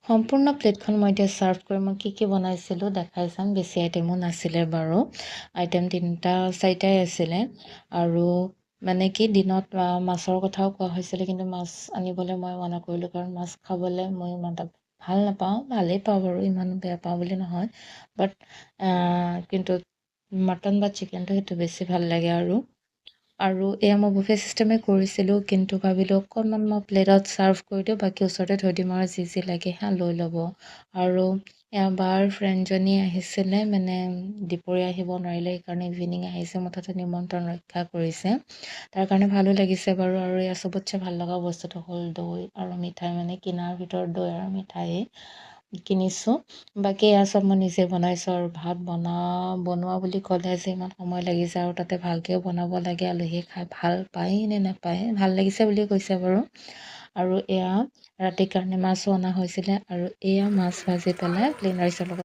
সম্পূৰ্ণ প্লেটখন মই এতিয়া ছাৰ্ভ কৰি মই কি বনাইছিলোঁ দেখাই চাম। বেছি আইটেমো নাছিলে বাৰু। আইটেম 3-4টাই আছিলে আৰু মানে কি দিনত মাছৰ কথাও কোৱা হৈছিলে, কিন্তু মাছ আনিবলৈ মই মানা কৰিলোঁ, কাৰণ মাছ খাবলৈ মই ইমান এটা ভাল নাপাওঁ। ভালেই পাওঁ বাৰু, ইমান বেয়া পাওঁ বুলি নহয়, বাট কিন্তু মটন বা চিকেনটো সেইটো বেছি ভাল লাগে। আৰু এয়া মই বুফে চিষ্টেমে কৰিছিলোঁ, কিন্তু ভাবিলোঁ অকণমান মই প্লেটত ছাৰ্ভ কৰি দিওঁ, বাকী ওচৰতে থৈ দিম আৰু যি লাগে সেয়া লৈ ল'ব। আৰু বাৰ ফ্ৰেণ্ডজনী আহিছিলে, মানে দুপৰীয়া আহিব নোৱাৰিলে, সেইকাৰণে ইভিনিং আহিছে, মুঠতে নিমন্ত্ৰণ ৰক্ষা কৰিছে। তাৰ কাৰণে ভালো লাগিছে বাৰু। আৰু এয়া চবতছে ভাল লগা বস্তুটো হ'ল দৈ আৰু মিঠাই, মানে কিনাৰ ভিতৰত দৈ আৰু মিঠাই কিনিছোঁ। বাকী এয়া চব মই নিজে বনাইছোঁ। আৰু ভাত বনোৱা বুলি ক'লে যে ইমান সময় লাগিছে, আৰু তাতে ভালকৈও বনাব লাগে। আলহীয়ে খাই ভাল পায় নে নাপায়, ভাল লাগিছে বুলি কৈছে বাৰু। আৰু এয়া ৰাতিৰ কাৰণে মাছো অনা হৈছিলে, আৰু এয়া মাছ ভাজি পেলাই প্লেইন ৰাইচৰ লগত